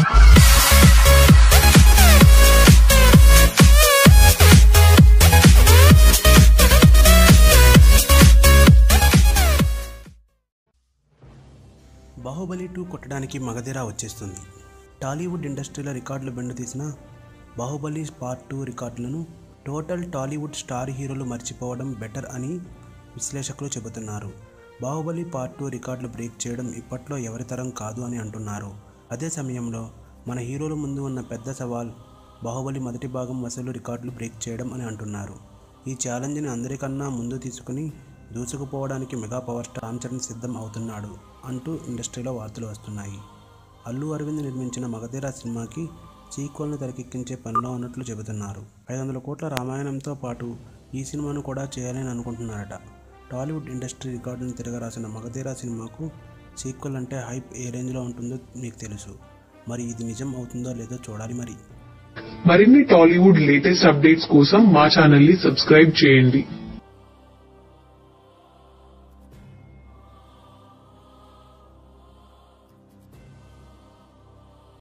బాహుబలి 2 కొట్టడానికి మగధీర వచ్చేస్తుంది. టాలీవుడ్ ఇండస్ట్రీలో రికార్డులు బెండు తీసిన బాహుబలి పార్ట్ 2 రికార్డులను టోటల్ టాలీవుడ్ స్టార్ హీరోలు మర్చిపోవడం బెటర్ అని విశ్లేషకులు చెబుతున్నారు. బాహుబలి పార్ట్ 2 రికార్డులు బ్రేక్ చేయడం ఇప్పట్లో ఎవరి తరం కాదు అని అంటున్నారు. అదే సమయంలో మన హీరోల ముందు ఉన్న పెద్ద సవాల్ బాహుబలి మొదటి భాగం వసూలు రికార్డులు బ్రేక్ చేయడం అని అంటున్నారు. ఈ ఛాలెంజ్ని అందరికన్నా ముందు తీసుకుని దూసుకుపోవడానికి mega power star Ram Charan సిద్ధం అవుతున్నాడు అంటూ ఇండస్ట్రీలో వార్తలు వస్తున్నాయి. అల్లు అరవింద్ నిర్మించిన మగధీర సినిమాకి సీక్వెల్ను తెరకెక్కించే పనిలో ఉన్నట్లు చెబుతున్నారు. 500 కోట్ల రామాయణంతో పాటు ఈ సినిమాను కూడా చేయాలని అనుకుంటున్నారట. టాలీవుడ్ ఇండస్ట్రీ రికార్డును తిరగరాసిన మగధీర సినిమాకు సీక్వెల్ అంటే హైప్ ఏ రేంజ్లో ఉంటుందో మీకు తెలుసు. మరి ఇది నిజం అవుతుందో లేదో చూడాలి. మరిన్ని టాలీవుడ్ లేటెస్ట్ అప్డేట్స్ కోసం మా ఛానల్ని సబ్స్క్రైబ్ చేయండి.